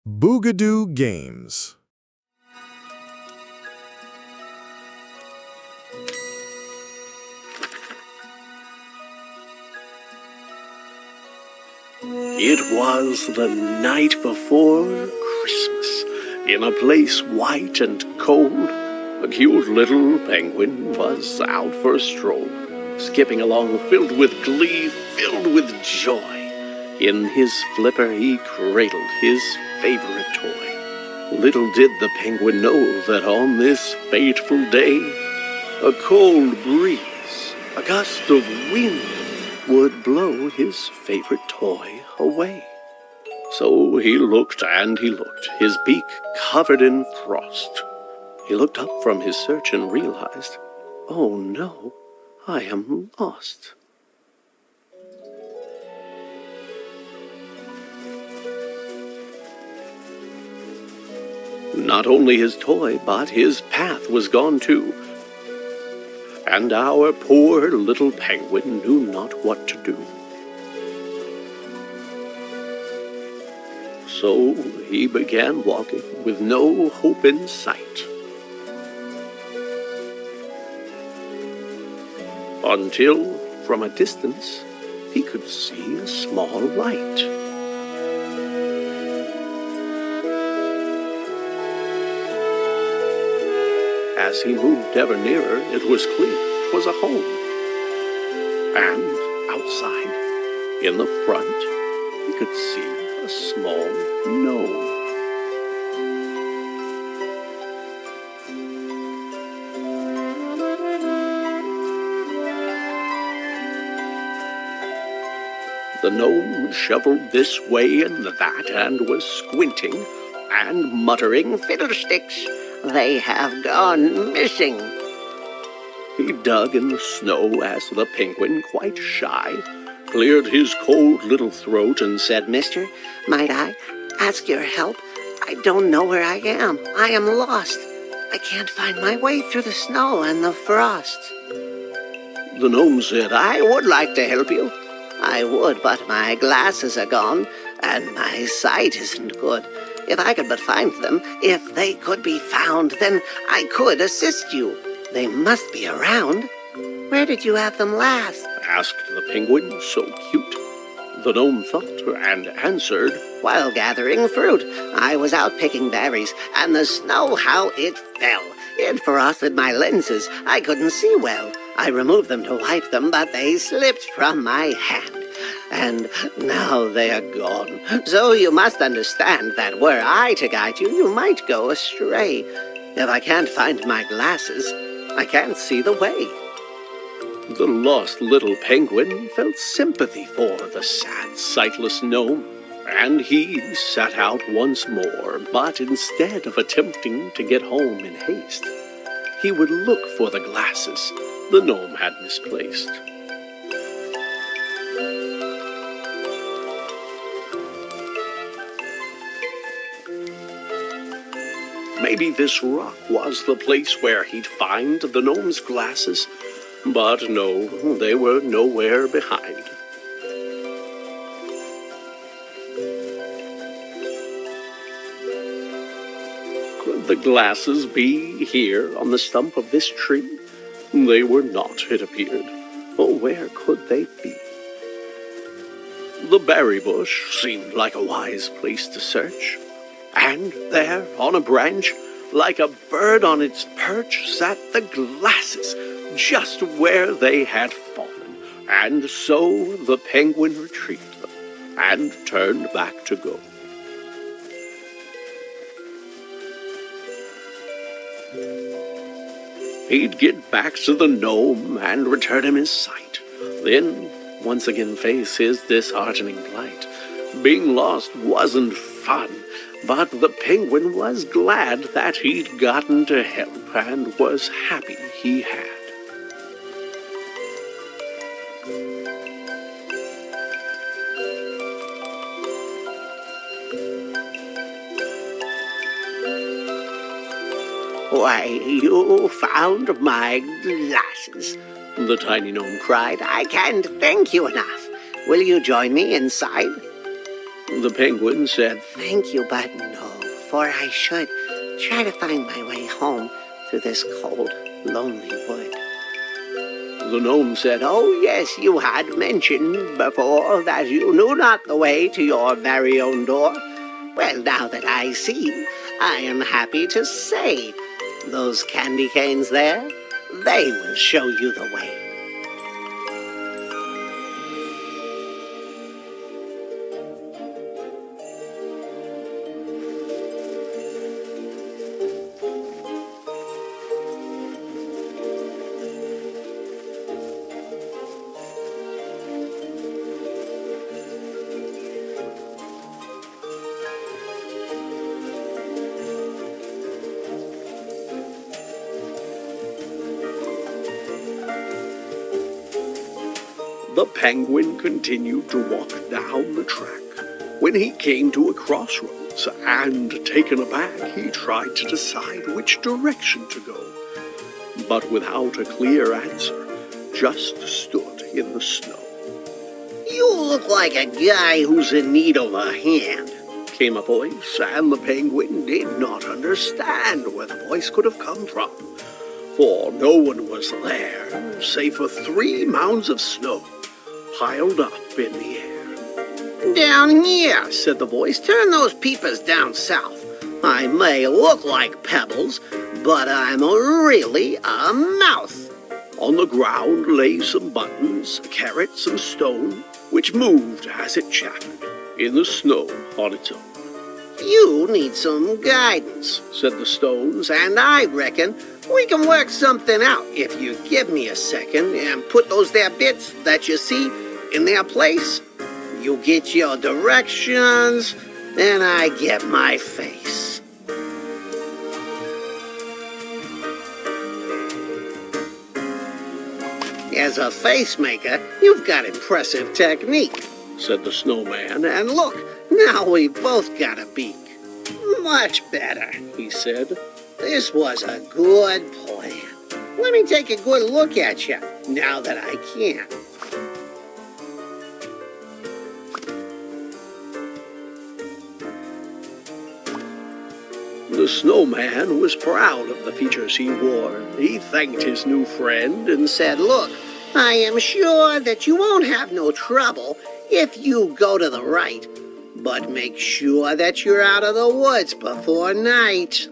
Boogadoogames. It was the night before Christmas. In a place white and cold, a cute little penguin was out for a stroll, skipping along filled with glee, filled with joy. In his flipper he cradled his favorite toy. Little did the penguin know that on this fateful day, a cold breeze, a gust of wind, would blow his favorite toy away. So he looked and he looked, his beak covered in frost. He looked up from his search and realized, oh no, I am lost. Not only his toy, but his path was gone too. And our poor little penguin knew not what to do. So he began walking with no hope in sight. Until, from a distance, he could see a small light. As he moved ever nearer, it was clear 'twas a home. And outside, in the front, he could see a small gnome. The gnome shoveled this way and that and was squinting and muttering, "Fiddlesticks! They have gone missing." He dug in the snow as the penguin, quite shy, cleared his cold little throat and said, "Mister, might I ask your help? I don't know where I am. I am lost. I can't find my way through the snow and the frost." The gnome said, "I would like to help you. I would, but my glasses are gone, and my sight isn't good. If I could but find them, if they could be found, then I could assist you. They must be around." "Where did you have them last?" asked the penguin, so cute. The gnome thought and answered, "While gathering fruit. I was out picking berries, and the snow, how it fell. It frosted my lenses. I couldn't see well. I removed them to wipe them, but they slipped from my hand. And now they are gone. So you must understand that were I to guide you, you might go astray. If I can't find my glasses, I can't see the way." The lost little penguin felt sympathy for the sad, sightless gnome, and he set out once more, but instead of attempting to get home in haste, he would look for the glasses the gnome had misplaced. Maybe this rock was the place where he'd find the gnome's glasses, but no, they were nowhere behind. Could the glasses be here on the stump of this tree? They were not, it appeared. Oh, where could they be? The berry bush seemed like a wise place to search. And there, on a branch, like a bird on its perch, sat the glasses, just where they had fallen. And so the penguin retrieved them, and turned back to go. He'd get back to the gnome and return him his sight, then once again face his disheartening plight. Being lost wasn't fun, but the penguin was glad that he'd gotten to help and was happy he had. "Why, you found my glasses," the tiny gnome cried. "I can't thank you enough. Will you join me inside?" The penguin said, "Thank you, but no, for I should try to find my way home through this cold, lonely wood." The gnome said, "Oh, yes, you had mentioned before that you knew not the way to your very own door. Well, now that I see, I am happy to say, those candy canes there, they will show you the way." The penguin continued to walk down the track. When he came to a crossroads, and taken aback, he tried to decide which direction to go, but without a clear answer, just stood in the snow. "You look like a guy who's in need of a hand," came a voice, and the penguin did not understand where the voice could have come from, for no one was there, save for 3 mounds of snow piled up in the air. "Down here," said the voice. "Turn those peepers down south. I may look like pebbles, but I'm really a mouse." On the ground lay some buttons, carrots, and stone, which moved as it chattered in the snow on its own. "You need some guidance," said the stones, "and I reckon we can work something out if you give me a second and put those there bits that you see in their place. You get your directions, and I get my face." "As a face maker, you've got impressive technique," said the snowman, "and look, now we've both got a beak." "Much better," he said. "This was a good plan. Let me take a good look at you, now that I can." The snowman was proud of the features he wore. He thanked his new friend and said, "Look, I am sure that you won't have no trouble if you go to the right, but make sure that you're out of the woods before night."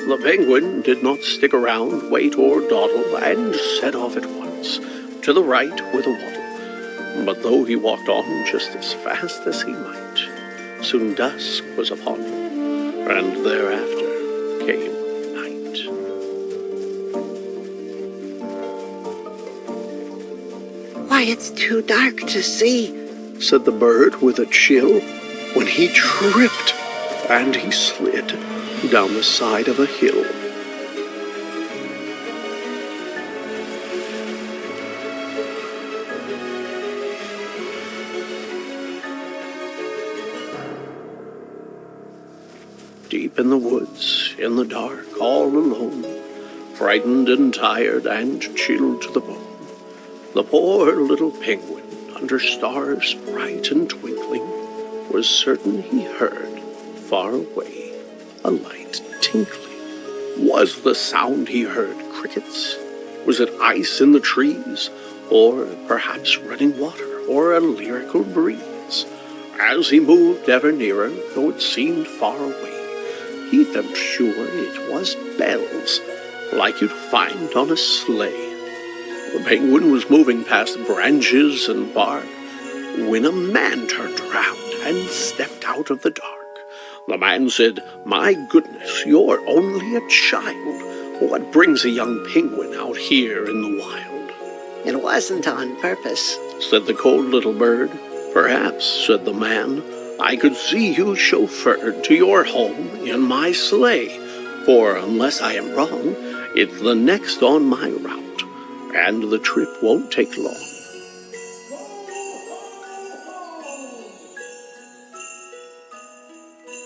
The penguin did not stick around, wait, or dawdle, and set off at once, to the right with a waddle. But though he walked on just as fast as he might, soon dusk was upon him, and thereafter came night. "Why, it's too dark to see," said the bird with a chill, when he tripped and he slid down the side of a hill. Deep in the woods, in the dark, all alone, frightened and tired and chilled to the bone, the poor little penguin, under stars bright and twinkling, was certain he heard, far away, a light tinkling. Was the sound he heard crickets? Was it ice in the trees? Or perhaps running water, or a lyrical breeze? As he moved ever nearer, though it seemed far away, he felt sure it was bells, like you'd find on a sleigh. The penguin was moving past branches and bark, when a man turned around and stepped out of the dark. The man said, "My goodness, you're only a child. What brings a young penguin out here in the wild?" "It wasn't on purpose," said the cold little bird. "Perhaps," said the man, "I could see you chauffeured to your home in my sleigh, for unless I am wrong, it's the next on my route, and the trip won't take long."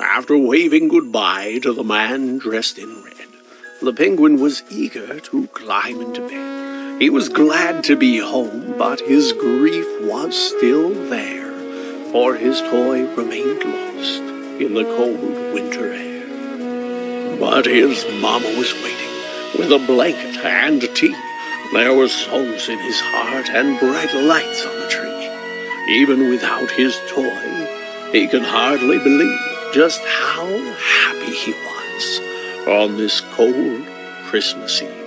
After waving goodbye to the man dressed in red, The penguin was eager to climb into bed. He was glad to be home, but his grief was still there, for his toy remained lost in the cold winter air. But his mama was waiting, with a blanket and tea. There were songs in his heart and bright lights on the tree. Even without his toy, he could hardly believe just how happy he was on this cold Christmas Eve.